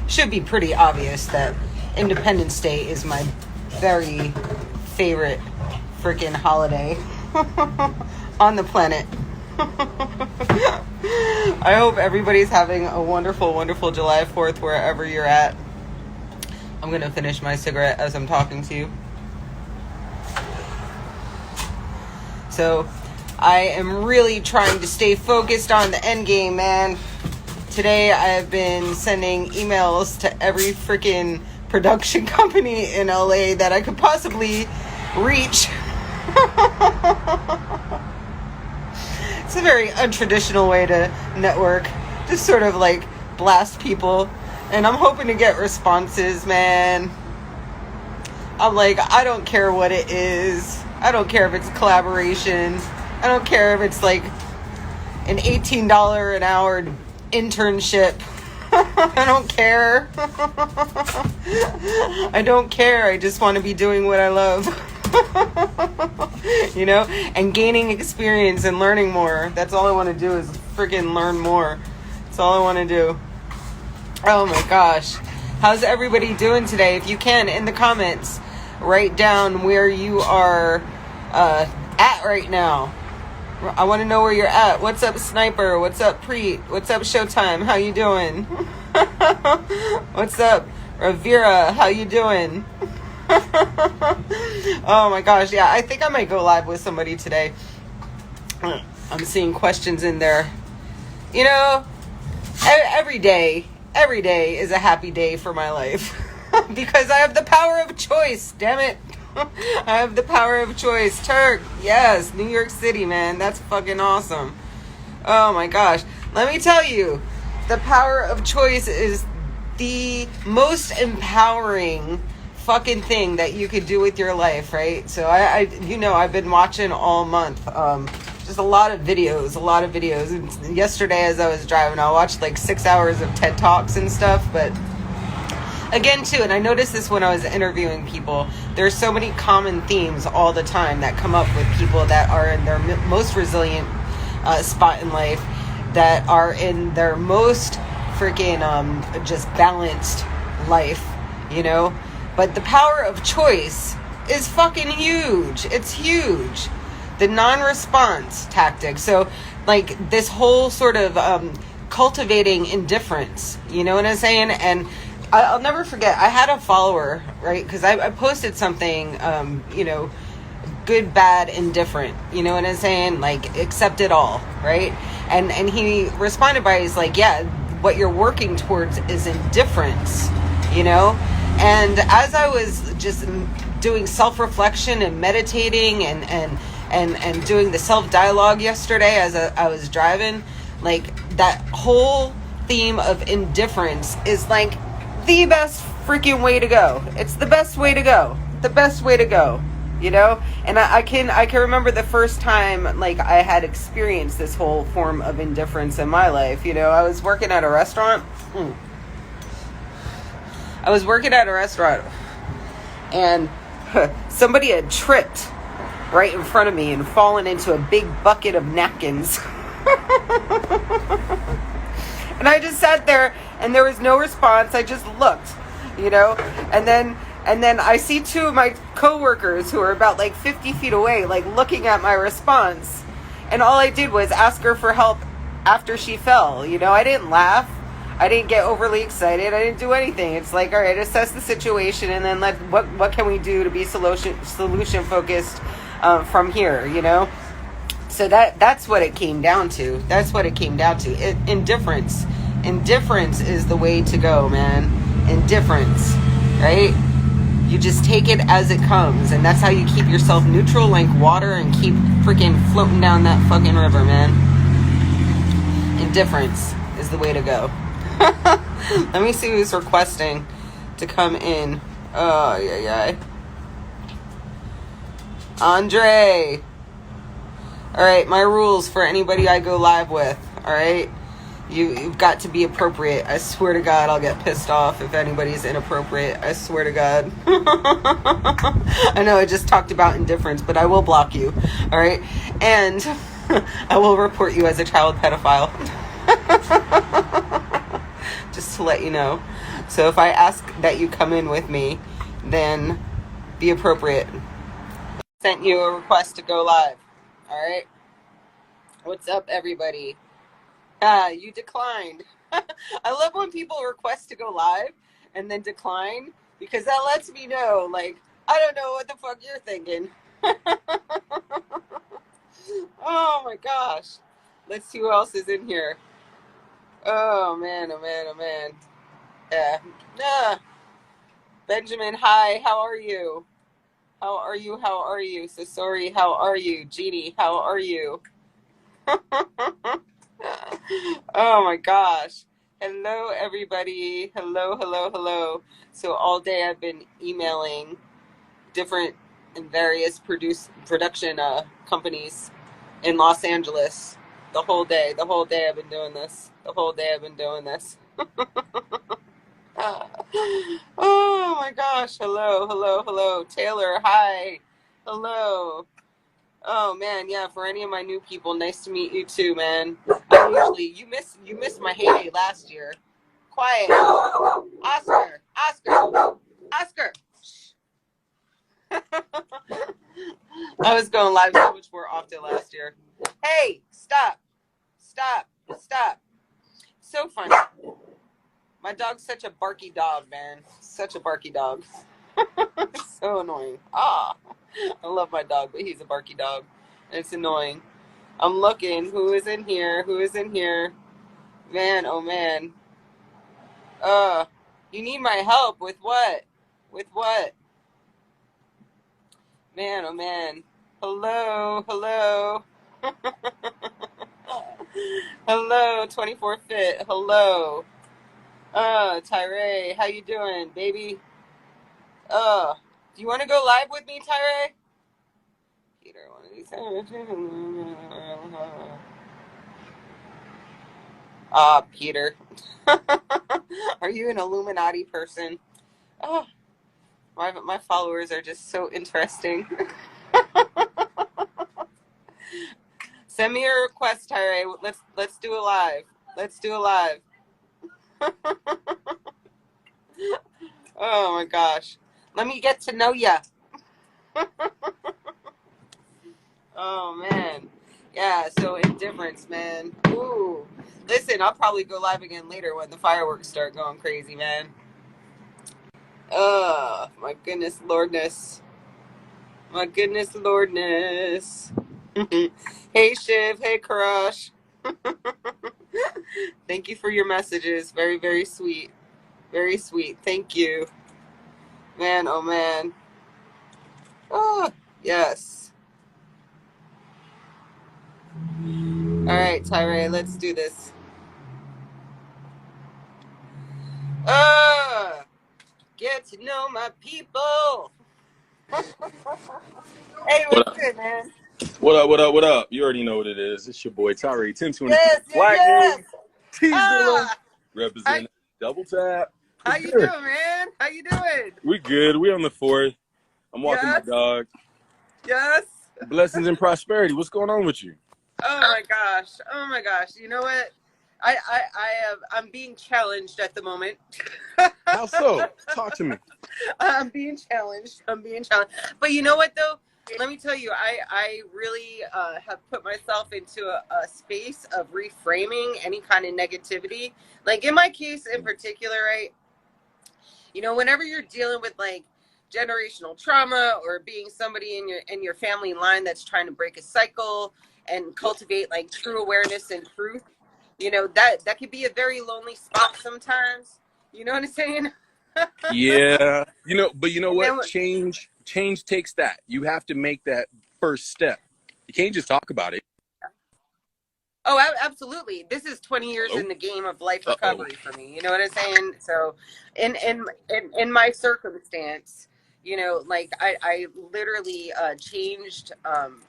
should be pretty obvious that Independence Day is my very favorite freaking holiday on the planet. I hope everybody's having a wonderful, wonderful July 4th wherever you're at. I'm going to finish my cigarette as I'm talking to you. So, I am really trying to stay focused on the end game, man. Today, I've been sending emails to every freaking production company in LA that I could possibly reach. It's a very untraditional way to network. Just sort of like blast people. And I'm hoping to get responses, man. I'm like, I don't care what it is. I don't care if it's a collaboration. I don't care if it's like an $18 an hour internship. I don't care. I don't care. I just want to be doing what I love. You know? And gaining experience and learning more. That's all I want to do is freaking learn more. That's all I want to do. Oh my gosh. How's everybody doing today? If you can, in the comments, write down where you are at right now. I want to know where you're at. What's up, Sniper? What's up, Preet? What's up, Showtime? How you doing? What's up, Ravira? How you doing? Oh my gosh, yeah, I think I might go live with somebody today. I'm seeing questions in there. You know, every day is a happy day for my life. Because I have the power of choice, damn it. I have the power of choice. Turk, yes, New York City, man. That's fucking awesome. Oh my gosh. Let me tell you, the power of choice is the most empowering fucking thing that you could do with your life, right? So I've been watching all month. Just a lot of videos. And yesterday as I was driving, I watched like 6 hours of TED Talks and stuff, but again, too, and I noticed this when I was interviewing people, there's so many common themes all the time that come up with people that are in their most resilient spot in life, that are in their most freaking just balanced life, you know? But the power of choice is fucking huge. It's huge. The non-response tactic. So, like, this whole sort of cultivating indifference, you know what I'm saying? And I'll never forget, I had a follower, right? Because I posted something, good, bad, indifferent. You know what I'm saying? Like, accept it all, right? And he responded by, he's like, yeah, what you're working towards is indifference, you know? And as I was just doing self-reflection and meditating and doing the self-dialogue yesterday as I was driving, like, that whole theme of indifference is like the best freaking way to go. It's the best way to go. The best way to go, you know? And I can remember the first time, like, I had experienced this whole form of indifference in my life. You know, I was working at a restaurant. And somebody had tripped right in front of me and fallen into a big bucket of napkins. And I just sat there and there was no response. I just looked, you know, and then I see two of my coworkers who are about like 50 feet away, like looking at my response. And all I did was ask her for help after she fell. You know, I didn't laugh. I didn't get overly excited. I didn't do anything. It's like, all right, assess the situation and then what can we do to be solution focused from here, you know? So that's what it came down to. Indifference. Indifference is the way to go, man. Indifference, right? You just take it as it comes, and that's how you keep yourself neutral like water and keep freaking floating down that fucking river, man. Indifference is the way to go. Let me see who's requesting to come in. Oh, yeah. Andre. All right, my rules for anybody I go live with, all right? You've got to be appropriate. I swear to God, I'll get pissed off if anybody's inappropriate. I swear to God. I know I just talked about indifference, but I will block you, all right? And I will report you as a child pedophile. Just to let you know. So if I ask that you come in with me, then be appropriate. Sent you a request to go live. All right. What's up, everybody? You declined. I love when people request to go live and then decline, because that lets me know, like, I don't know what the fuck you're thinking. Oh my gosh. Let's see who else is in here. Oh man, oh man, oh man. Yeah. Benjamin, hi, how are you? How are you? How are you? So sorry, how are you? Jeannie, how are you? Oh my gosh. Hello, everybody. Hello, hello, hello. So all day I've been emailing different and various production companies in Los Angeles. The whole day. The whole day I've been doing this. The whole day I've been doing this. Oh my gosh. Hello, hello, hello. Taylor, hi. Hello. Oh man, yeah, for any of my new people, nice to meet you too, man. I usually you missed my heyday last year. Quiet. Oscar. Oscar. Oscar. I was going live so much more often last year. Hey, stop. Stop. Stop. So funny. My dog's such a barky dog, man. Such a barky dog. So annoying. Ah. I love my dog, but he's a barky dog. And it's annoying. I'm looking. Who is in here? Who is in here? Man, oh man. You need my help with what? With what? Man, oh man. Hello, hello. Hello, 24 Fit. Hello. Tyree, how you doing, baby? Do you want to go live with me, Tyree? Peter, one of these. Peter. Are you an Illuminati person? Oh, my followers are just so interesting. Send me a request, Tyree. Let's do a live. Let's do a live. Oh my gosh. Let me get to know ya. Oh man. Yeah, so indifference, man. Ooh. Listen, I'll probably go live again later when the fireworks start going crazy, man. Oh, my goodness, Lordness. My goodness, Lordness. Hey, Shiv. Hey, Karash. Thank you for your messages. Very, very sweet. Very sweet. Thank you. Man, oh man. Oh, yes. All right, Tyree, let's do this. Get to know my people. Hey, what's good, man? What up, what up, what up? You already know what it is. It's your boy Tyree 1020. Yes, Black yes. News, T-Zilla, Ah, representing Double Tap. how you doing, man? How you doing? We good. We on the 4th. I'm walking my dog. Yes. Blessings and prosperity. What's going on with you? Oh my gosh. Oh my gosh. You know what? I'm being challenged at the moment. How so? Talk to me. I'm being challenged. But you know what though? Let me tell you, I really have put myself into a space of reframing any kind of negativity. Like in my case in particular, right? You know, whenever you're dealing with like generational trauma or being somebody in your family line that's trying to break a cycle and cultivate like true awareness and truth, you know, that could be a very lonely spot sometimes. You know what I'm saying? Yeah. But you know And what? then, Change takes that. You have to make that first step. You can't just talk about it. oh, absolutely. This is 20 years Hello? in the game of life Uh-oh. recovery for me. You know what I'm saying? So, in my circumstance, you know, like I literally changed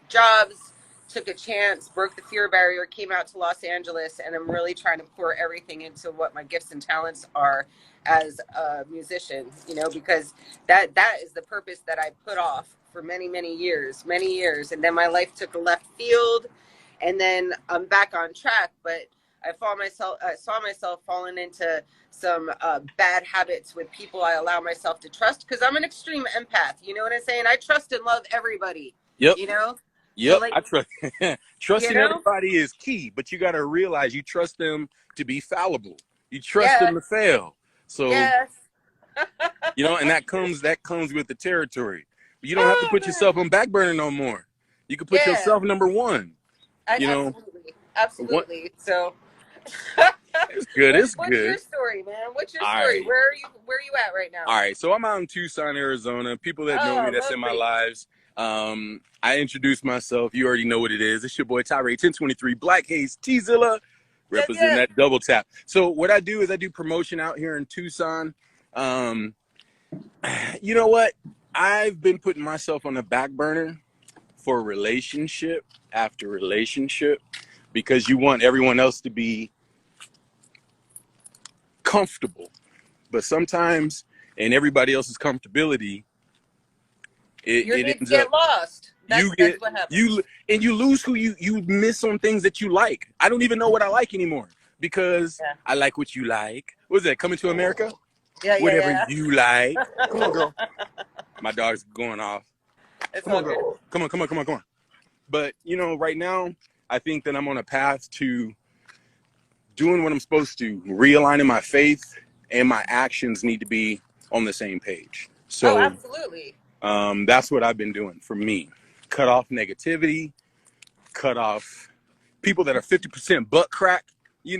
jobs, took a chance, broke the fear barrier, came out to Los Angeles, and I'm really trying to pour everything into what my gifts and talents are as a musician. You know, because that is the purpose that I put off for many years, and then my life took a left field. And then I'm back on track, but I saw myself falling into some bad habits with people I allow myself to trust, because I'm an extreme empath. You know what I'm saying? I trust and love everybody. Yep. You know, so Yep. like, I trust you trusting know, everybody is key, but you got to realize you trust them to be fallible. You trust yeah, them to fail. So, yes. and that comes with the territory. You don't have to Oh put man, yourself on back burner no more. You can put yeah. yourself number one. I You know, absolutely, what? absolutely. So, It's good. It's what's your good. story, man? What's your All story? right. Where are you at right now? All right, so I'm out in Tucson, Arizona. People that know me, Oh, that's in my lovely. lives. I introduced myself. You already know what it is. It's your boy Tyree 1023 Black Haze T-Zilla, Yes, representing yes. that double tap. So what I do is I do promotion out here in Tucson. Um, you know what? I've been putting myself on the back burner for relationship after relationship because you want everyone else to be comfortable. But sometimes in everybody else's comfortability, Your it needs ends up get lost. you That's get what you happens. and you lose who you miss on things that you like. I don't even know what I like anymore because Yeah, I like what you like. What is that? Coming to America? yeah, Whatever yeah, you like. yeah. Come on, girl. My dog's going off. It's Come all on, good. girl. Come on, come on, come on, come on. But right now, I think that I'm on a path to doing what I'm supposed to, realigning my faith, and my actions need to be on the same page. Oh, So absolutely. that's what I've been doing for me. Cut off negativity, cut off people that are 50% butt crack,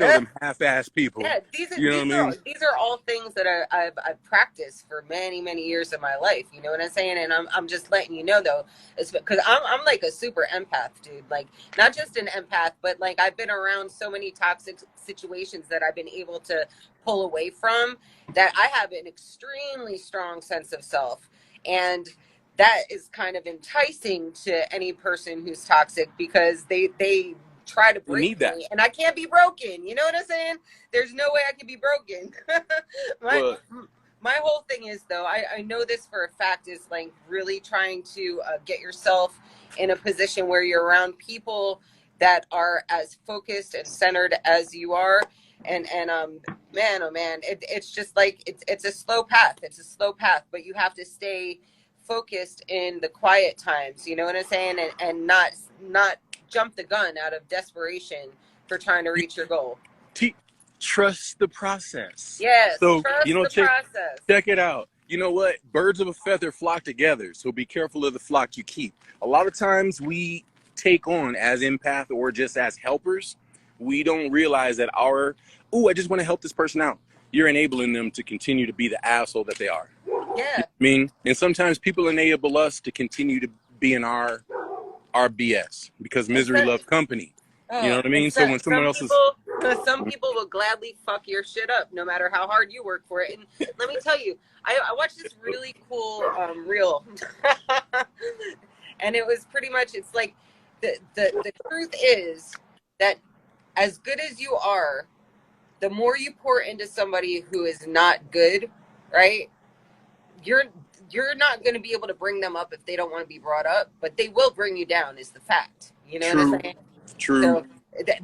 Eh, them half-ass people. yeah, You know what I mean? these are all things that I've practiced for many years of my life. You know what I'm saying? And I'm just letting you know though, it's because I'm like a super empath, dude. Like, not just an empath, but like I've been around so many toxic situations that I've been able to pull away from, that I have an extremely strong sense of self. And that is kind of enticing to any person who's toxic, because they try to You break need that. me and I can't be broken. You know what I'm saying? There's no way I can be broken. my Well, my whole thing is though, I know this for a fact, is like really trying to get yourself in a position where you're around people that are as focused and centered as you are. And man, oh man, it's just like it's a slow path. It's a slow path, but you have to stay focused in the quiet times. You know what I'm saying? And not jump the gun out of desperation for trying to you reach your goal. trust the process. Yes, So, trust the check process. check it out. You know what? Birds of a feather flock together. So be careful of the flock you keep. A lot of times we take on as empath or just as helpers, we don't realize that I just want to help this person out. You're enabling them to continue to be the asshole that they are. Yeah. I mean, and sometimes people enable us to continue to be in our BS because And misery loves company. You know what I and mean? So when someone else is some people will gladly fuck your shit up no matter how hard you work for it. And let me tell you, I watched this really cool reel, and it was pretty much, it's like the truth is that as good as you are, the more you pour into somebody who is not good, right? You're you're not going to be able to bring them up if they don't want to be brought up, but they will bring you down, is the fact. You know what I'm true, saying? true. So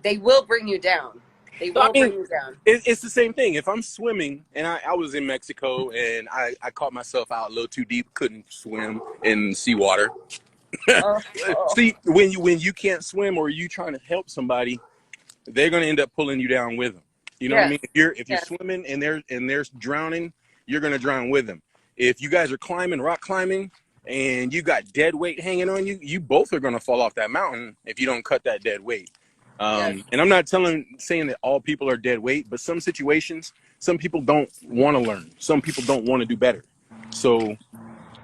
they will bring you down. They I will mean, bring you down. it's the same thing. If I'm swimming and I was in Mexico and I caught myself out a little too deep, couldn't swim in seawater. Oh, oh. See, when you can't swim or you trying to help somebody, they're gonna end up pulling you down with them. You know what I Yes, mean? If you're yes, swimming and they're drowning, you're gonna drown with them. If you guys are climbing, rock climbing, and you got dead weight hanging on you, you both are gonna fall off that mountain if you don't cut that dead weight. yes. And I'm not saying that all people are dead weight, but some situations, some people don't want to learn. Some people don't want to do better. So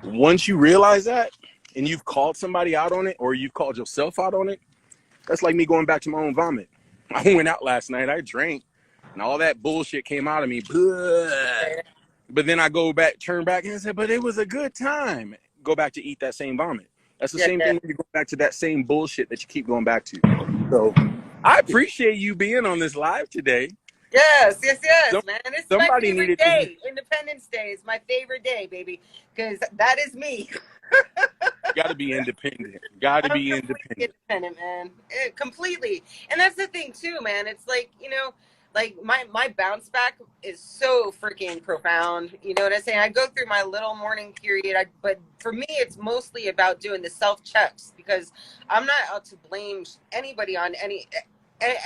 once you realize that, and you've called somebody out on it, or you've called yourself out on it, that's like me going back to my own vomit. I went out last night, I drank, and all that bullshit came out of me. But then I turn back and I said, but it was a good time. Go back to eat that same vomit. That's the Yeah, same yeah. thing when you go back to that same bullshit that you keep going back to. So I appreciate you being on this live today. Yes, Some, man. This is my somebody favorite needed to hear. day. Independence Day is my favorite day, baby, because that is me. Got to be independent. Got to I'm be completely independent. independent, man. Completely. And that's the thing too, man. It's like, like my bounce back is so freaking profound. You know what I'm saying? I go through my little morning period, but for me it's mostly about doing the self checks because I'm not out to blame anybody on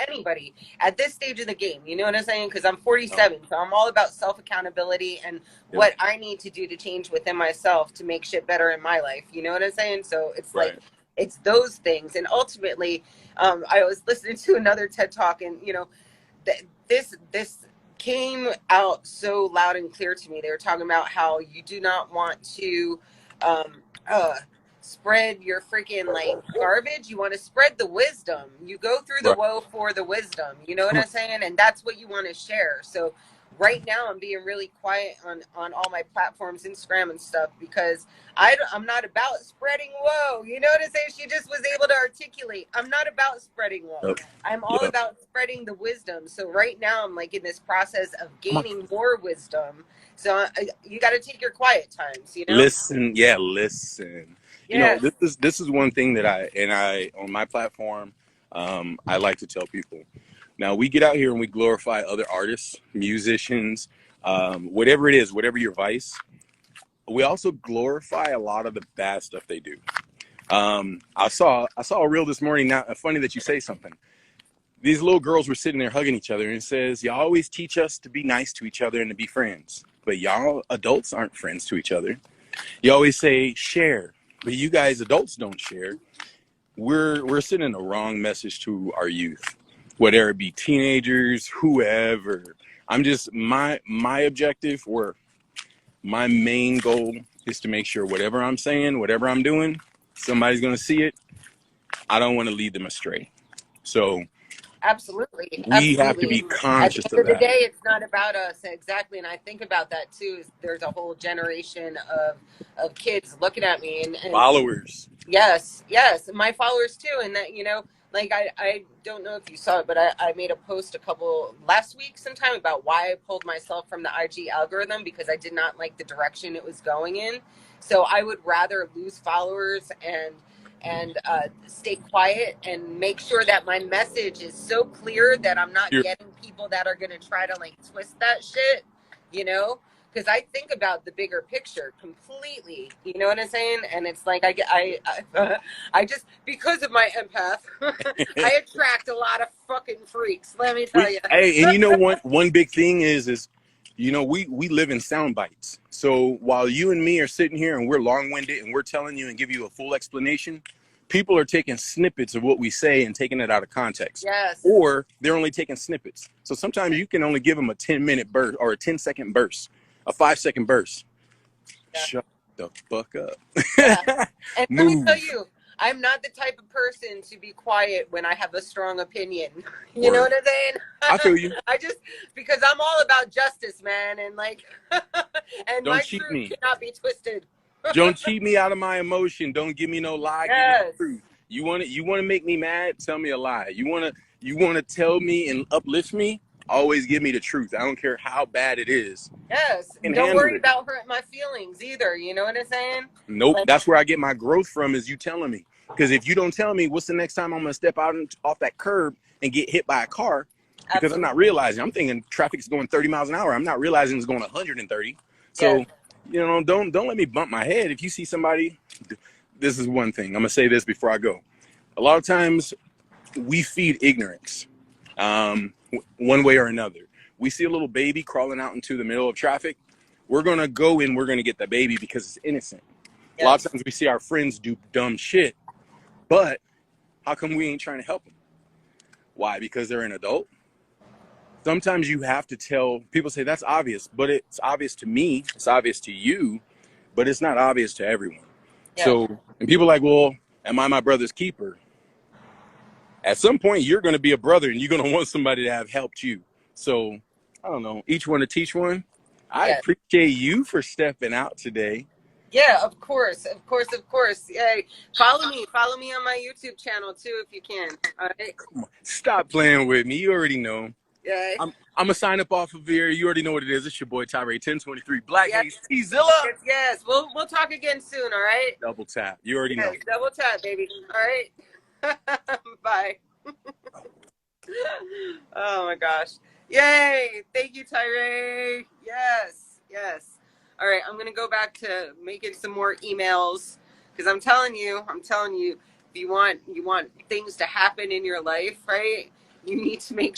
anybody at this stage of the game. You know what I'm saying? Because I'm No. 47, so I'm all about self accountability and Yep. what I need to do to change within myself to make shit better in my life. You know what I'm saying? So it's like Right. it's those things, and ultimately, I was listening to another TED talk, and this came out so loud and clear to me. They were talking about how you do not want to um, uh, spread your freaking like garbage. You want to spread the wisdom. You go through the Right. woe for the wisdom. You know what Come on. I'm saying? And that's what you want to share. So right now I'm being really quiet on all my platforms, Instagram and stuff, because I'm not about spreading woe. You know what I'm saying? She just was able to articulate. I'm not about spreading woe. Yep. I'm all Yep. about spreading the wisdom. So right now I'm like in this process of Come on. gaining more wisdom. So you got to take your quiet times, you know? Listen. Yeah. Listen. You know, Yes. this is one thing that I on my platform, I like to tell people. Now we get out here and we glorify other artists, musicians, whatever it is, whatever your vice. We also glorify a lot of the bad stuff they do. I saw a reel this morning. Now, funny that you say something. These little girls were sitting there hugging each other, and it says, "Y'all always teach us to be nice to each other and to be friends, but y'all adults aren't friends to each other. You always say share, but you guys adults don't share. We're sending a wrong message to our youth, whether it be teenagers, whoever. I'm just my objective, or my main goal is to make sure whatever I'm saying, whatever I'm doing, somebody's gonna see it. I don't want to lead them astray. So Absolutely, we have to absolutely. be And at the conscious end of of the that. day, it's not about us exactly. And I think about that too. Is there's a whole generation of kids looking at me, and Followers. yes, my followers too. And that like I don't know if you saw it, but I made a post a couple last week sometime about why I pulled myself from the IG algorithm because I did not like the direction it was going in. So I would rather lose followers and stay quiet and make sure that my message is so clear that I'm not Here, getting people that are going to try to like twist that shit, you know? Because I think about the bigger picture completely, you know what I'm saying? And it's like I just because of my empath, I attract a lot of fucking freaks. Let me tell you. hey, and you know one big thing is we live in sound bites. So while you and me are sitting here and we're long-winded and we're telling you and give you a full explanation, people are taking snippets of what we say and taking it out of context, Yes. or they're only taking snippets. So sometimes you can only give them a 10-minute burst or a 10-second burst, a 5-second burst. Yeah. Shut the fuck Yeah. up. And let me tell Move. you, I'm not the type of person to be quiet when I have a strong opinion. You know Word. what I'm I saying? feel you. I just because I'm all about justice, man, and like and Don't my cheat truth me. cannot be twisted. Don't cheat me out of my emotion. Don't give me no lie. Give me the Yes. truth. You want to make me mad? Tell me a lie. You want to tell me and uplift me? Always give me the truth. I don't care how bad it is. Yes. I can Don't handle worry it. about hurting my feelings either. You know what I'm saying? Nope. Like That's where I get my growth from. Is you telling me? Because if you don't tell me, what's the next time I'm gonna step out off that curb and get hit by a car? Because I'm not absolutely. realizing. I'm thinking traffic is going 30 miles an hour. I'm not realizing it's going 130. Yes. So, don't let me bump my head. If you see somebody, this is one thing. I'm gonna say this before I go. A lot of times we feed ignorance, one way or another. We see a little baby crawling out into the middle of traffic. We're gonna go and we're gonna get the baby because it's innocent. A lot of Yes. times we see our friends do dumb shit, but how come we ain't trying to help them? Why? Because they're an adult. Sometimes you have to tell people, say that's obvious, but it's obvious to me, it's obvious to you, but it's not obvious to everyone. Yeah. So, and people are like, well, am I my brother's keeper? At some point you're going to be a brother and you're going to want somebody to have helped you. So I don't know, each one to teach one. I Yeah. appreciate you for stepping out today. Yeah, of course, of course, of course. Yeah, follow me on my YouTube channel too if you can. All right. Stop playing with me, you already know. Yeah. I'm gonna sign up off of here. You already know what it is. It's your boy Tyree 1023 Black Yes. Haze T-Zilla. Yes, yes. We'll talk again soon, all right? Double tap. You already know. Yes, double tap, baby. All right. Bye. Oh my gosh. Yay. Thank you, Tyree. Yes. Yes. All right. I'm going to go back to making some more emails because I'm telling you, if you want things to happen in your life, right? You need to make